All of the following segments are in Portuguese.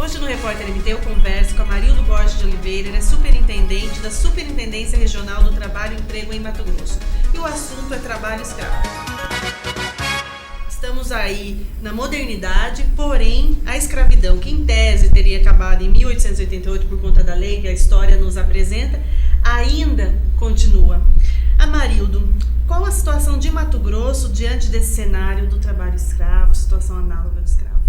Hoje no Repórter MT eu converso com a Marildo Borges de Oliveira, ela é superintendente da Superintendência Regional do Trabalho e Emprego em Mato Grosso. E o assunto é trabalho escravo. Estamos aí na modernidade, porém a escravidão, que em tese teria acabado em 1888 por conta da lei que a história nos apresenta, ainda continua. Marildo, qual a situação de Mato Grosso diante desse cenário do trabalho escravo, situação análoga do escravo?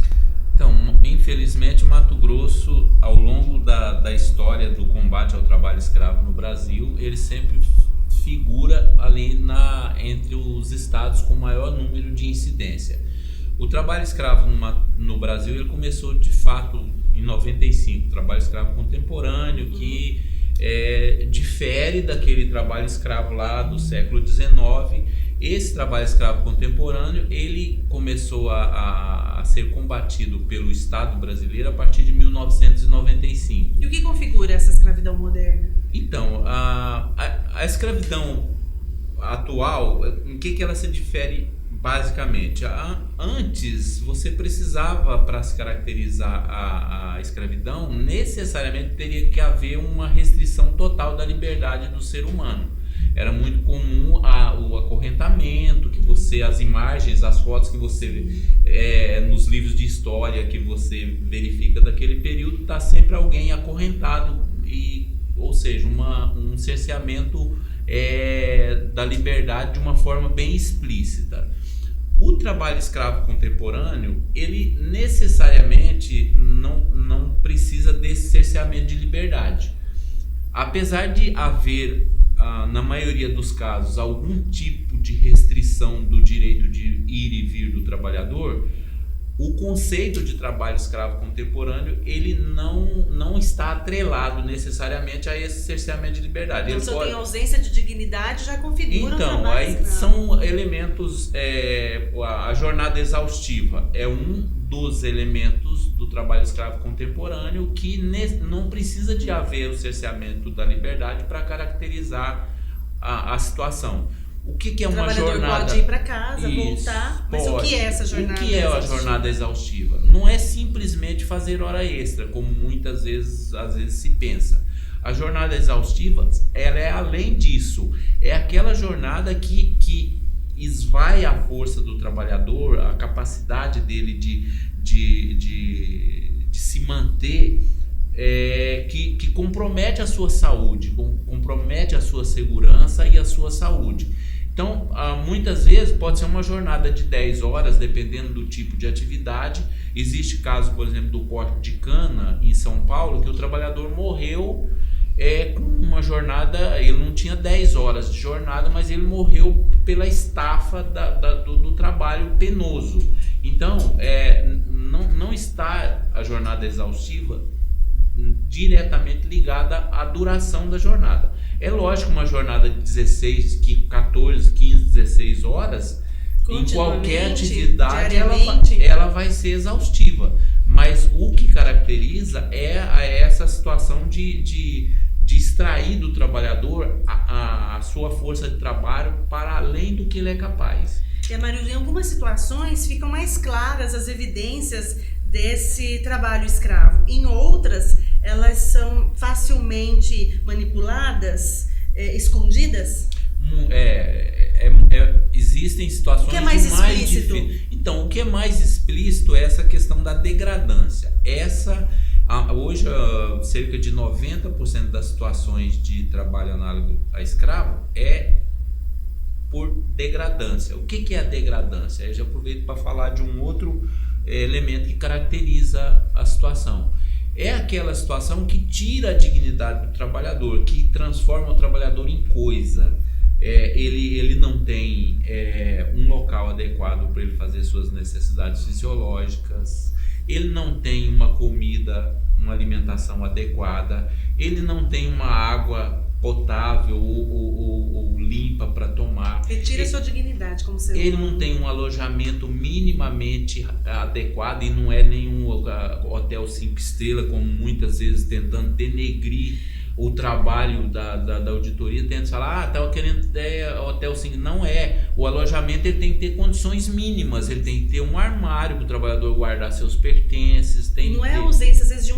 Então, infelizmente, Mato Grosso, ao longo da história do combate ao trabalho escravo no Brasil, ele sempre figura ali entre os estados com maior número de incidência. O trabalho escravo no Brasil ele começou de fato em 95, trabalho escravo contemporâneo, que difere daquele trabalho escravo lá do século XIX. Esse trabalho escravo contemporâneo ele começou a ser combatido pelo Estado brasileiro a partir de 1995. E o que configura essa escravidão moderna? Então, a escravidão atual, em que ela se difere basicamente? Antes, você precisava, para se caracterizar a escravidão, necessariamente teria que haver uma restrição total da liberdade do ser humano. Era muito comum o acorrentamento, as imagens, as fotos que você nos livros de história que você verifica daquele período, está sempre alguém acorrentado, ou seja, um cerceamento da liberdade de uma forma bem explícita. O trabalho escravo contemporâneo, ele necessariamente não precisa desse cerceamento de liberdade. Apesar de haver, na maioria dos casos, algum tipo de restrição do direito de ir e vir do trabalhador, o conceito de trabalho escravo contemporâneo ele não está atrelado necessariamente a esse cerceamento de liberdade. Então, se eu tenho ausência de dignidade, já configura então, um trabalho aí escravo. são elementos, a jornada exaustiva é um dos elementos do trabalho escravo contemporâneo que não precisa de haver o cerceamento da liberdade para caracterizar a situação. O que é uma jornada? O trabalhador pode ir para casa, voltar, mas o que é essa jornada exaustiva? O que é a jornada exaustiva? Não é simplesmente fazer hora extra, como muitas vezes, às vezes se pensa. A jornada exaustiva, ela é além disso. É aquela jornada que esvai a força do trabalhador, a capacidade dele de se manter, que compromete a sua saúde, compromete a sua segurança e a sua saúde. Então, muitas vezes pode ser uma jornada de 10 horas, dependendo do tipo de atividade. Existe caso, por exemplo, do corte de cana em São Paulo, que o trabalhador morreu com uma jornada, ele não tinha 10 horas de jornada, mas ele morreu pela estafa do trabalho penoso. Então, não está a jornada exaustiva diretamente ligada à duração da jornada. É lógico, uma jornada de 14, 15, 16 horas, em qualquer atividade, ela vai ser exaustiva. Mas o que caracteriza é essa situação de extrair do trabalhador a sua força de trabalho para além do que ele é capaz. E, Marildo, em algumas situações ficam mais claras as evidências desse trabalho escravo. Em outras, elas são facilmente manipuladas, escondidas? Existem situações o que é mais explícito? Então, o que é mais explícito é essa questão da degradância. Hoje, cerca de 90% das situações de trabalho análogo a escravo é por degradância. O que é a degradância? Eu já aproveito para falar de um outro elemento que caracteriza a situação. É aquela situação que tira a dignidade do trabalhador, que transforma o trabalhador em coisa. Ele não tem um local adequado para ele fazer suas necessidades fisiológicas, ele não tem uma comida, uma alimentação adequada, ele não tem uma água potável ou limpa para tomar. Retira sua dignidade como ser humano. Ele não tem um alojamento minimamente adequado e não é nenhum hotel 5 estrelas, como muitas vezes tentando denegrir o trabalho da auditoria, tentando falar, estava querendo hotel 5. Não é. O alojamento ele tem que ter condições mínimas, ele tem que ter um armário para o trabalhador guardar seus pertences. Não é a ausência, às vezes, de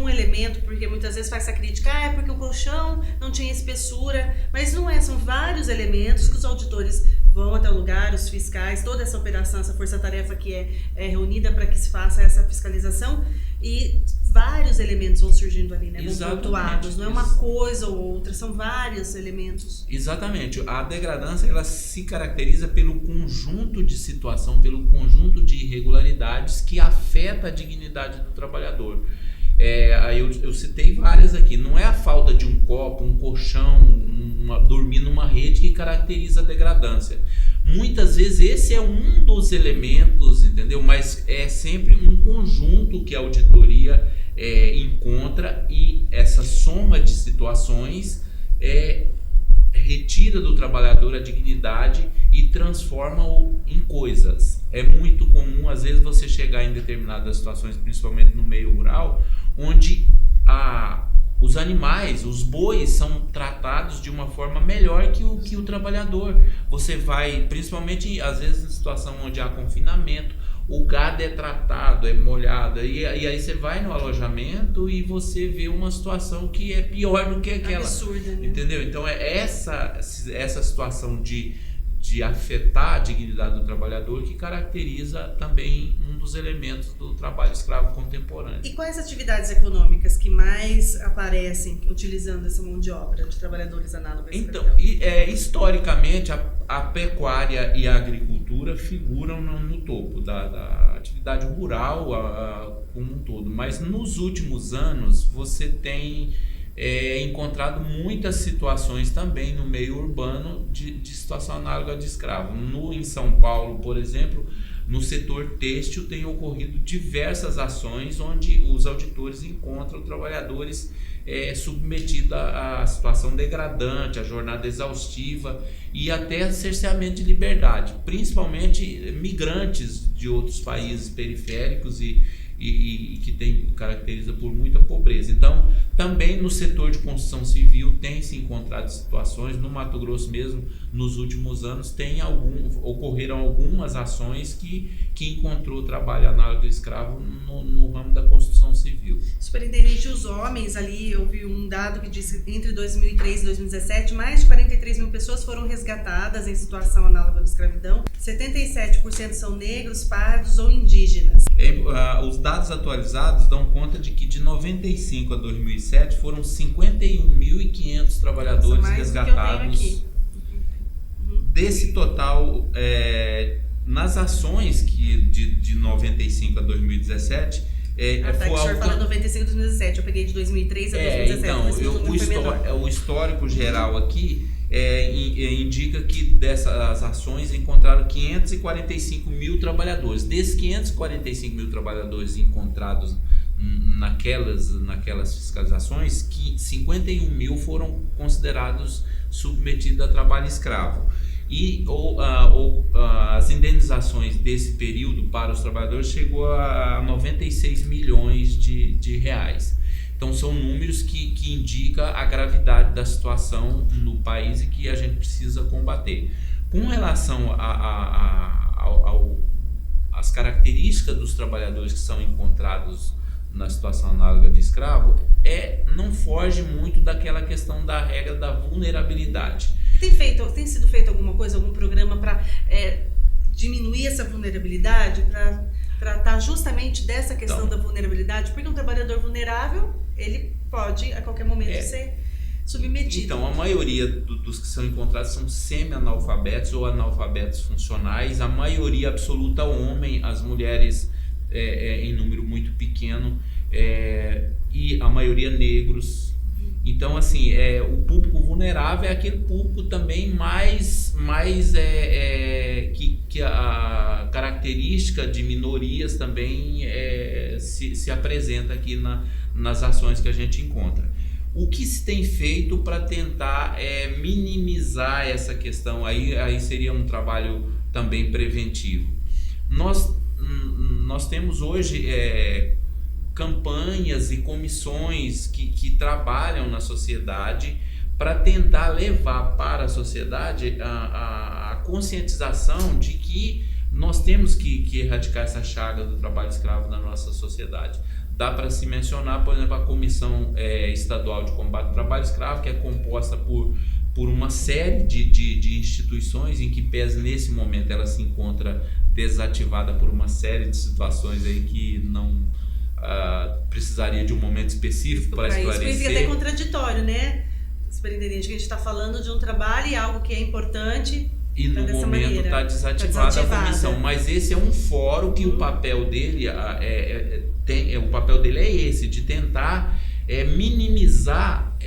porque muitas vezes faz essa crítica, é porque o colchão não tinha espessura, mas não é, são vários elementos que os auditores vão até o lugar, os fiscais, toda essa operação, essa força-tarefa que é reunida para que se faça essa fiscalização, e vários elementos vão surgindo ali, né? Vão pontuados, não é uma coisa ou outra, são vários elementos. Exatamente. A degradância, ela se caracteriza pelo conjunto de situação, pelo conjunto de irregularidades que afeta a dignidade do trabalhador. Aí eu citei várias aqui. Não é a falta de um copo, um colchão, dormir numa rede que caracteriza a degradância. Muitas vezes esse é um dos elementos, entendeu? Mas é sempre um conjunto que a auditoria encontra, e essa soma de situações retira do trabalhador a dignidade e transforma-o em coisas. É muito comum, às vezes, você chegar em determinadas situações, principalmente no meio rural, onde os animais, os bois, são tratados de uma forma melhor que o trabalhador. Você vai, principalmente às vezes em situação onde há confinamento, o gado é tratado, é molhado, e aí você vai no alojamento e você vê uma situação que é pior do que aquela. Absurda, né? Entendeu? Então é essa situação de afetar a dignidade do trabalhador que caracteriza também um dos elementos do trabalho escravo contemporâneo. E quais atividades econômicas que mais aparecem utilizando essa mão de obra de trabalhadores análogos? Então, historicamente, a pecuária e a agricultura figuram no topo da atividade rural como um todo, mas nos últimos anos você tem encontrado muitas situações também no meio urbano de situação análoga de escravo. Em São Paulo, por exemplo, no setor têxtil tem ocorrido diversas ações onde os auditores encontram trabalhadores submetidos a situação degradante, a jornada exaustiva e até cerceamento de liberdade, principalmente migrantes de outros países periféricos e que caracteriza por muita pobreza. Então, também no setor de construção civil tem se encontrado situações. No Mato Grosso mesmo, nos últimos anos, ocorreram algumas ações que encontrou trabalho análogo escravo no ramo da construção civil. Superintendente, os homens ali, eu vi um dado que diz que entre 2003 e 2017, mais de 43 mil pessoas foram resgatadas em situação análoga de escravidão. 77% são negros, pardos ou indígenas. Os dados atualizados dão conta de que de 95 a 2007 foram 51.500 trabalhadores resgatados. Desse total, nas ações de 95 a 2017, que o senhor fala 95 a 2017, eu peguei de 2003 a 2017. Então, o histórico geral aqui indica que dessas ações encontraram 545 mil trabalhadores. Desses 545 mil trabalhadores encontrados naquelas fiscalizações, que 51 mil foram considerados submetidos a trabalho escravo. E as indenizações desse período para os trabalhadores chegou a 96 milhões de reais. Então são números que indicam a gravidade da situação no país e que a gente precisa combater. Com relação às características dos trabalhadores que são encontrados na situação análoga de escravo, não foge muito daquela questão da regra da vulnerabilidade. Tem sido feito alguma coisa, algum programa para diminuir essa vulnerabilidade, para tratar justamente dessa questão da vulnerabilidade? Porque um trabalhador vulnerável, ele pode a qualquer momento ser submetido. Então, a maioria dos que são encontrados são semi-analfabetos ou analfabetos funcionais, a maioria absoluta homem, as mulheres em número muito pequeno, e a maioria negros. Então, assim, o público vulnerável é aquele público também que a característica de minorias também se apresenta aqui nas ações que a gente encontra. O que se tem feito para tentar minimizar essa questão? Aí seria um trabalho também preventivo. Nós temos hoje campanhas e comissões que trabalham na sociedade para tentar levar para a sociedade a conscientização de que nós temos que erradicar essa chaga do trabalho escravo na nossa sociedade. dá para se mencionar, por exemplo, a Comissão Estadual de Combate ao Trabalho Escravo, que é composta por uma série de instituições, em que pese nesse momento ela se encontra desativada por uma série de situações aí que não precisaria de um momento específico para esclarecer. Isso fica até contraditório, né, superintendente, que a gente está falando de um trabalho e algo que é importante. E no momento está desativada a comissão, mas esse é um fórum que o papel dele o papel dele é esse, de tentar minimizar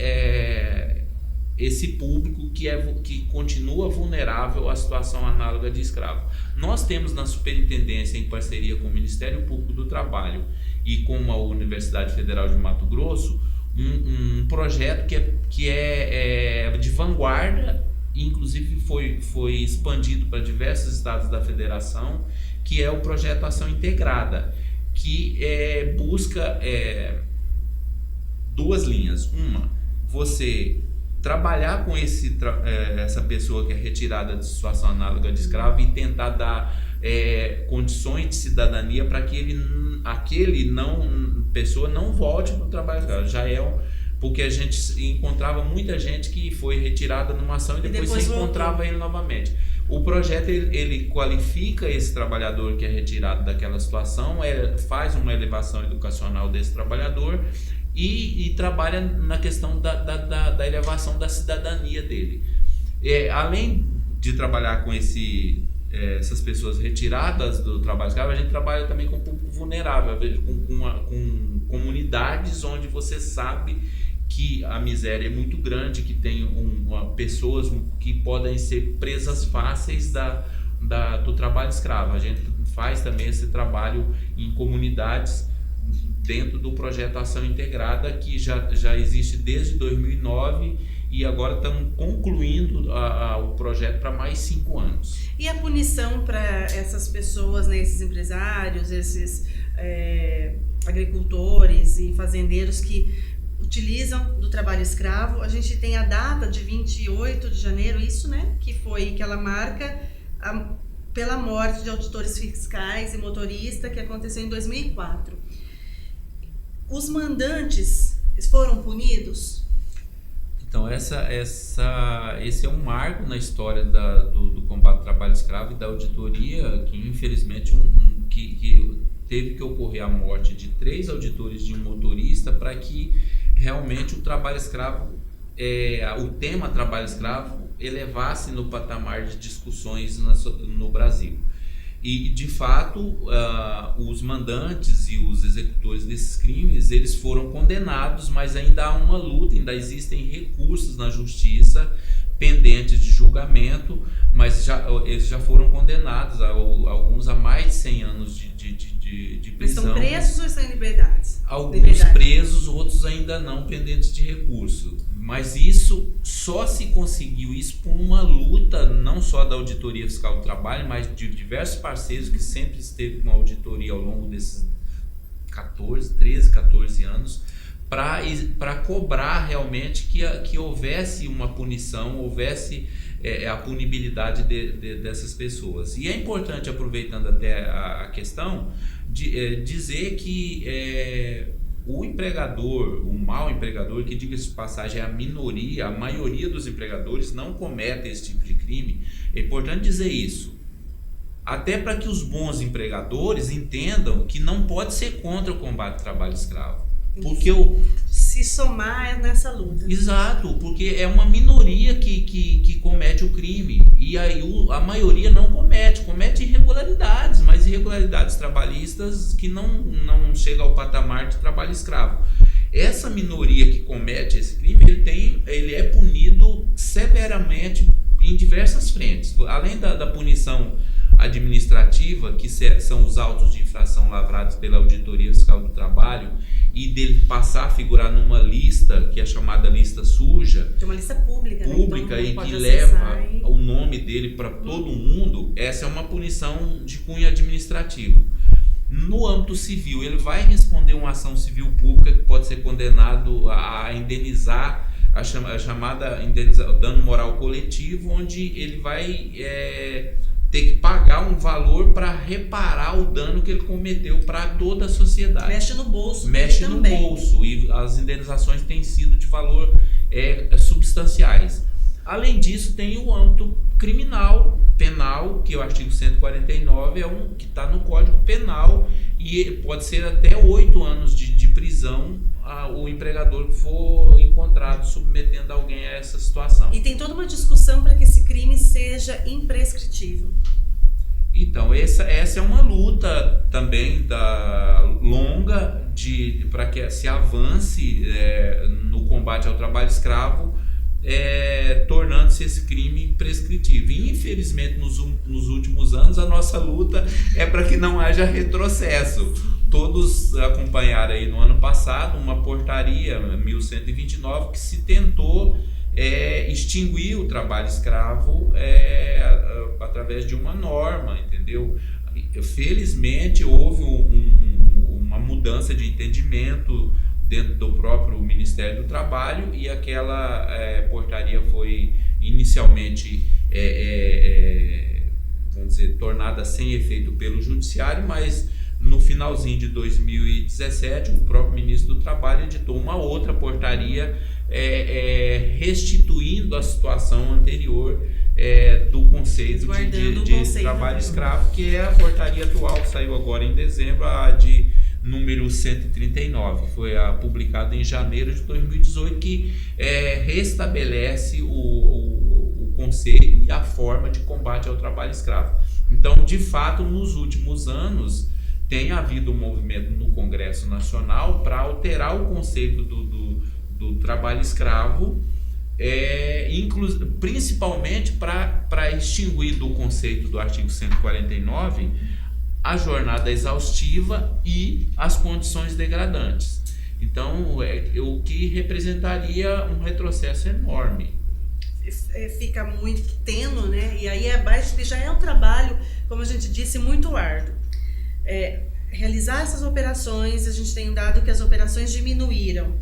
esse público que continua vulnerável à situação análoga de escravo. Nós temos na superintendência, em parceria com o Ministério Público do Trabalho e com a Universidade Federal de Mato Grosso, um projeto que é de vanguarda, inclusive foi expandido para diversos estados da federação, que é o projeto Ação Integrada, que busca duas linhas. Uma, você trabalhar com essa pessoa que é retirada de situação análoga de escravo e tentar dar condições de cidadania para que pessoa não volte para o trabalho escravo. Porque a gente encontrava muita gente que foi retirada numa ação e depois você encontrava ele novamente. O projeto ele qualifica esse trabalhador que é retirado daquela situação, faz uma elevação educacional desse trabalhador e trabalha na questão da elevação da cidadania dele. Além de trabalhar com essas pessoas retiradas do trabalho escravo, a gente trabalha também com o público vulnerável, com comunidades onde você sabe que a miséria é muito grande, que tem pessoas que podem ser presas fáceis do trabalho escravo. A gente faz também esse trabalho em comunidades dentro do projeto Ação Integrada, que já existe desde 2009 e agora estamos concluindo o projeto para mais 5 anos. E a punição para essas pessoas, né, esses empresários, esses agricultores e fazendeiros que utilizam do trabalho escravo? A gente tem a data de 28 de janeiro, isso, né? Que ela marca pela morte de auditores fiscais e motorista, que aconteceu em 2004. Os mandantes foram punidos? Então, esse é um marco na história do combate ao trabalho escravo e da auditoria, que infelizmente que teve que ocorrer a morte de 3 auditores de um motorista para que realmente o trabalho escravo, o tema trabalho escravo elevasse no patamar de discussões no Brasil. E, de fato, os mandantes e os executores desses crimes, eles foram condenados, mas ainda há uma luta, ainda existem recursos na justiça pendentes de julgamento, mas eles já foram condenados, alguns a mais de 100 anos de prisão. Estão presos ou estão em liberdade? Alguns presos, outros ainda não, pendentes de recurso. Mas isso só se conseguiu isso por uma luta, não só da Auditoria Fiscal do Trabalho, mas de diversos parceiros que sempre esteve com a auditoria ao longo desses 13, 14 anos, para cobrar realmente que houvesse uma punição, houvesse a punibilidade dessas pessoas. E é importante, aproveitando até a questão, dizer que o empregador, o mau empregador, que, diga-se de passagem, é a minoria, a maioria dos empregadores não cometem esse tipo de crime. É importante dizer isso, até para que os bons empregadores entendam que não pode ser contra o combate ao trabalho escravo. Porque se somar nessa luta. Exato, porque é uma minoria que comete o crime, e aí a maioria não comete irregularidades, mas irregularidades trabalhistas que não chega ao patamar de trabalho escravo. Essa minoria que comete esse crime, ele é punido severamente em diversas frentes. Além da punição administrativa, que são os autos de infração lavrados pela Auditoria Fiscal do Trabalho, e dele passar a figurar numa lista que é chamada lista suja, de uma lista pública, né? Então, e que leva o nome dele para todo mundo, essa é uma punição de cunho administrativo. No âmbito civil, ele vai responder uma ação civil pública que pode ser condenado a indenizar, a chamada dano moral coletivo, onde ele vai ter que pagar um valor para reparar o dano que ele cometeu para toda a sociedade. Mexe no bolso. Mexe no também. bolso, e as indenizações têm sido de valor substanciais. Além disso, tem o âmbito criminal, penal, que é o artigo 149 que está no Código Penal, e pode ser até 8 anos de prisão o empregador que for encontrado submetendo alguém a essa situação. E tem toda uma discussão para que esse crime seja imprescritível. Então, essa é uma luta também longa para que se avance no combate ao trabalho escravo, tornando-se esse crime prescritível. E, infelizmente, nos últimos anos, a nossa luta é para que não haja retrocesso. Todos acompanharam aí no ano passado uma portaria 1129 que se tentou extinguir o trabalho escravo através de uma norma, entendeu? Felizmente houve uma mudança de entendimento dentro do próprio Ministério do Trabalho, e aquela portaria foi inicialmente vamos dizer, tornada sem efeito pelo Judiciário, mas no finalzinho de 2017 o próprio Ministro do Trabalho editou uma outra portaria restituindo a situação anterior do conceito de trabalho escravo, que é a portaria atual que saiu agora em dezembro, a de número 139, que foi publicada em janeiro de 2018, que restabelece o conceito e a forma de combate ao trabalho escravo. Então, de fato, nos últimos anos tem havido um movimento no Congresso Nacional para alterar o conceito do trabalho escravo, principalmente para extinguir do conceito do artigo 149 a jornada exaustiva e as condições degradantes. Então, o que representaria um retrocesso enorme. Fica muito tênue, né? E aí já é um trabalho, como a gente disse, muito árduo. Realizar essas operações, a gente tem dado que as operações diminuíram.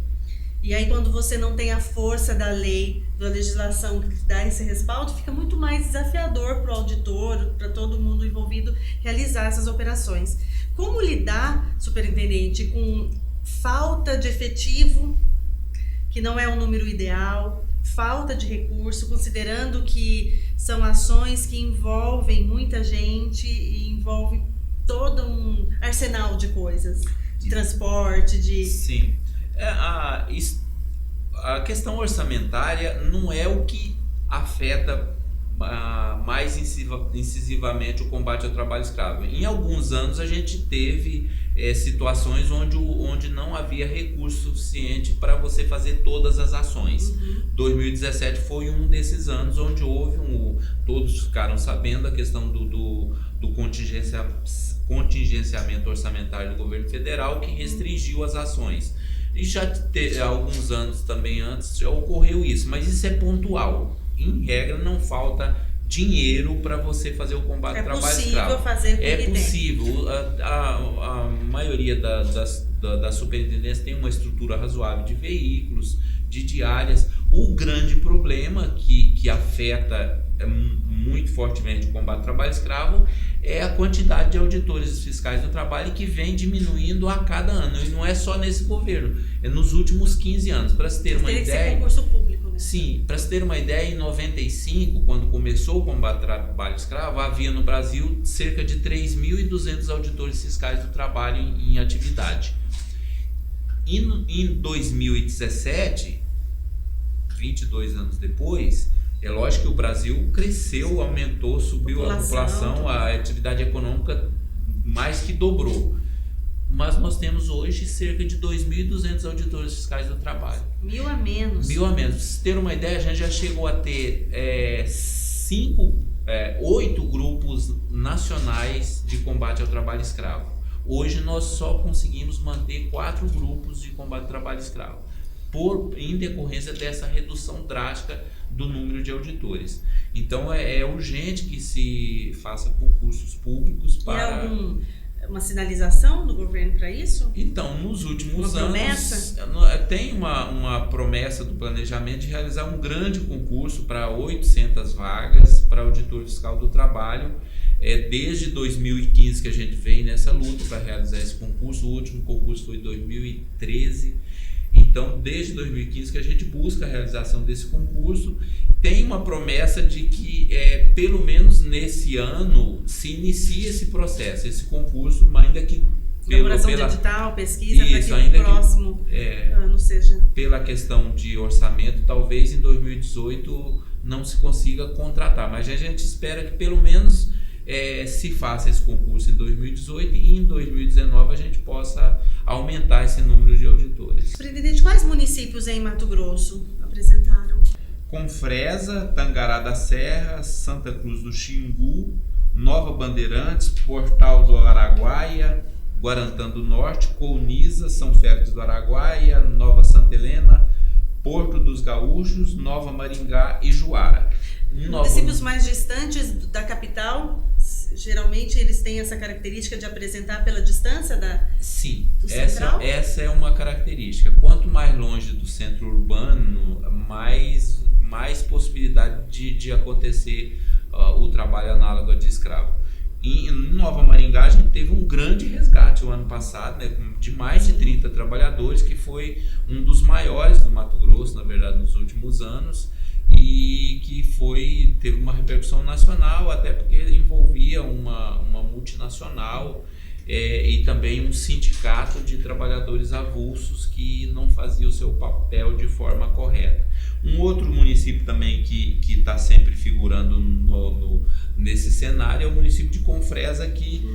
E aí, quando você não tem a força da lei, da legislação que dá esse respaldo, fica muito mais desafiador para o auditor, para todo mundo envolvido, realizar essas operações. Como lidar, superintendente, com falta de efetivo, que não é um número ideal, falta de recurso, considerando que são ações que envolvem muita gente e envolvem todo um arsenal de coisas, de transporte, de... Sim. A questão orçamentária não é o que afeta mais incisivamente o combate ao trabalho escravo. Em alguns anos a gente teve situações onde não havia recurso suficiente para você fazer todas as ações. 2017 foi um desses anos onde houve todos ficaram sabendo a questão do contingenciamento orçamentário do governo federal, que restringiu as ações. E já alguns anos também antes já ocorreu isso, mas isso é pontual. Em regra, não falta dinheiro para você fazer o combate ao trabalho escravo. É possível. A maioria da superintendência tem uma estrutura razoável de veículos, de diárias. O grande problema que afeta muito fortemente o combate ao trabalho escravo é a quantidade de auditores fiscais do trabalho, que vem diminuindo a cada ano. E não é só nesse governo, é nos últimos 15 anos. Para se ter uma ideia... Tem que ser concurso público, né? Sim, para se ter uma ideia, em 95, quando começou o combate ao trabalho escravo, havia no Brasil cerca de 3.200 auditores fiscais do trabalho em atividade. Em 2017, 22 anos depois, é lógico que o Brasil cresceu, aumentou, subiu a população, a atividade econômica mais que dobrou. Mas nós temos hoje cerca de 2.200 auditores fiscais do trabalho. 1.000 a menos. 1.000 a menos. Pra você ter uma ideia, a gente já chegou a ter 8 grupos nacionais de combate ao trabalho escravo. Hoje nós só conseguimos manter 4 grupos de combate ao trabalho escravo, em decorrência dessa redução drástica do número de auditores. Então é urgente que se faça concursos públicos para... uma sinalização do governo para isso? Então, nos últimos Uma anos, promessa? tem uma promessa do planejamento de realizar um grande concurso para 800 vagas para auditor fiscal do trabalho. Desde 2015 que a gente vem nessa luta para realizar esse concurso. O último concurso foi em 2013. Então, desde 2015 que a gente busca a realização desse concurso. Tem uma promessa de que, pelo menos nesse ano, se inicie esse processo, esse concurso, mas ainda que... Elaboração de edital, pesquisa, para que o próximo ano seja... Pela questão de orçamento, talvez em 2018 não se consiga contratar. Mas a gente espera que pelo menos se faça esse concurso em 2018 e em 2019 a gente possa aumentar esse número de auditores. Presidente, quais municípios em Mato Grosso apresentaram? Confresa, Tangará da Serra, Santa Cruz do Xingu, Nova Bandeirantes, Portal do Araguaia, Guarantã do Norte, Colniza, São Félix do Araguaia, Nova Santa Helena, Porto dos Gaúchos, Nova Maringá e Juara. Municípios mais distantes da capital, geralmente eles têm essa característica de apresentar pela distância Sim, do central? Essa é uma característica. Quanto mais longe do centro urbano, mais possibilidade de acontecer o trabalho análogo de escravo. Em Nova Maringá, a gente teve um grande resgate o ano passado, né, de mais de 30 trabalhadores, que foi um dos maiores do Mato Grosso, na verdade, nos últimos anos, e que teve uma repercussão nacional, até porque envolvia uma multinacional e também um sindicato de trabalhadores avulsos que não fazia o seu papel de forma correta. Um outro município também que está sempre figurando nesse cenário é o município de Confresa, que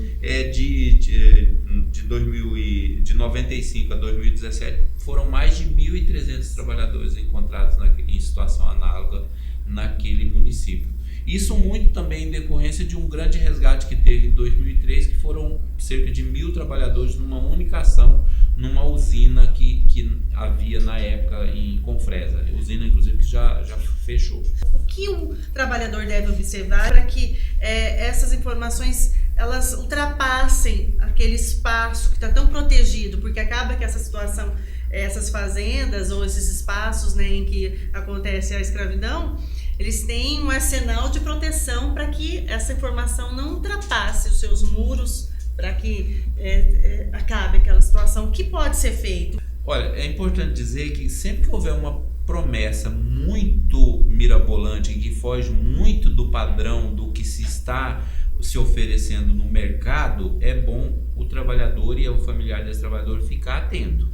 de 95 a 2017 foram mais de 1.300 trabalhadores encontrados em situação análoga naquele município. Isso muito também em decorrência de um grande resgate que teve em 2003, que foram cerca de 1.000 trabalhadores numa única ação, numa usina que havia na época em Confresa, usina inclusive que já fechou. O que um trabalhador deve observar para que essas informações elas ultrapassem aquele espaço que está tão protegido, porque acaba que essa situação, essas fazendas ou esses espaços, né, em que acontece a escravidão, eles têm um arsenal de proteção para que essa informação não ultrapasse os seus muros, para que acabe aquela situação. O que pode ser feito? Olha, é importante dizer que sempre que houver uma promessa muito mirabolante, que foge muito do padrão do que se está se oferecendo no mercado, é bom o trabalhador e o familiar desse trabalhador ficar atento.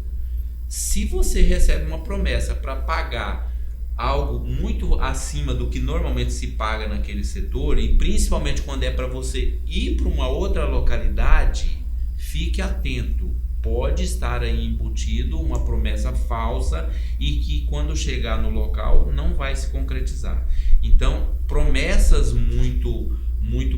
Se você recebe uma promessa para pagar algo muito acima do que normalmente se paga naquele setor, e principalmente quando é para você ir para uma outra localidade, fique atento. Pode estar aí embutido uma promessa falsa e que quando chegar no local não vai se concretizar. Então, promessas muito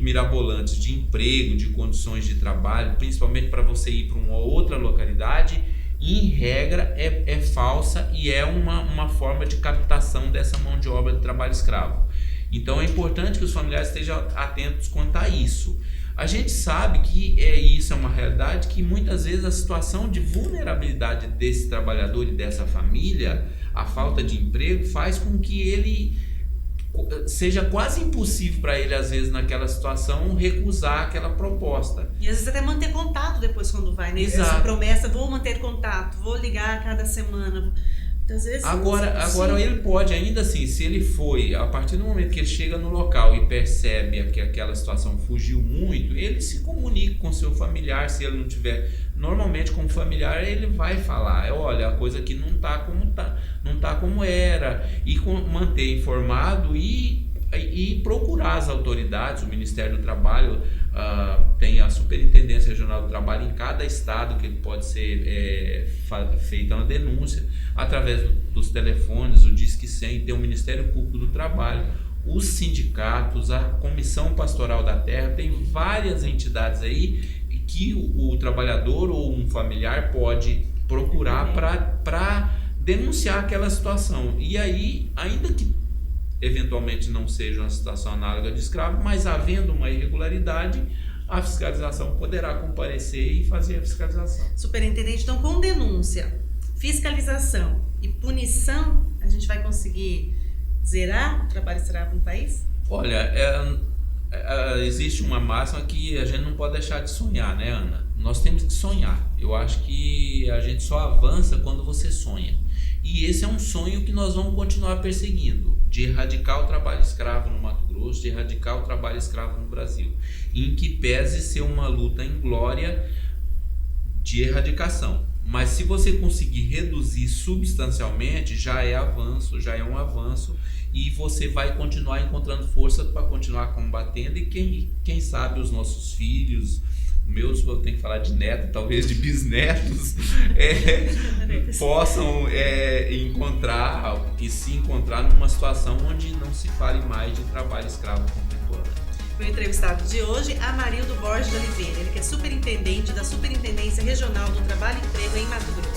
mirabolantes de emprego, de condições de trabalho, principalmente para você ir para uma outra localidade, em regra é falsa e é uma forma de captação dessa mão de obra de trabalho escravo. Então é importante que os familiares estejam atentos quanto a isso. A gente sabe que isso é uma realidade, que muitas vezes a situação de vulnerabilidade desse trabalhador e dessa família, a falta de emprego, faz com que ele seja quase impossível para ele, às vezes, naquela situação, recusar aquela proposta. E às vezes até manter contato depois quando vai, né? Exato. Essa promessa, vou manter contato, vou ligar a cada semana. Às vezes, agora ele pode, ainda assim, se ele foi, a partir do momento que ele chega no local e percebe que aquela situação fugiu muito, ele se comunica com seu familiar. Se ele não tiver, normalmente como familiar, ele vai falar, olha, a coisa aqui não tá como era, e manter informado e procurar as autoridades. O Ministério do Trabalho tem a Superintendência Regional do Trabalho em cada estado, que pode ser feita uma denúncia através dos telefones, o Disque 100, tem o Ministério Público do Trabalho, os sindicatos, a Comissão Pastoral da Terra, tem várias entidades aí que o trabalhador ou um familiar pode procurar para denunciar aquela situação. E aí, ainda que eventualmente não seja uma situação análoga de escravo, mas havendo uma irregularidade, a fiscalização poderá comparecer e fazer a fiscalização. Superintendente, então com denúncia, fiscalização e punição, a gente vai conseguir zerar o trabalho escravo no país? Olha, existe uma máxima que a gente não pode deixar de sonhar, né, Ana? Nós temos que sonhar. Eu acho que a gente só avança quando você sonha. E esse é um sonho que nós vamos continuar perseguindo, de erradicar o trabalho escravo no Mato Grosso, de erradicar o trabalho escravo no Brasil, em que pese ser uma luta em glória de erradicação. Mas se você conseguir reduzir substancialmente, já é um avanço, e você vai continuar encontrando força para continuar combatendo, e quem sabe os nossos filhos, meus, eu tenho que falar de neto, talvez de bisnetos, possam encontrar e se encontrar numa situação onde não se fale mais de trabalho escravo contemporâneo. O entrevistado de hoje, Amarildo Borges de Oliveira, ele que é superintendente da Superintendência Regional do Trabalho e Emprego em Mato Grosso.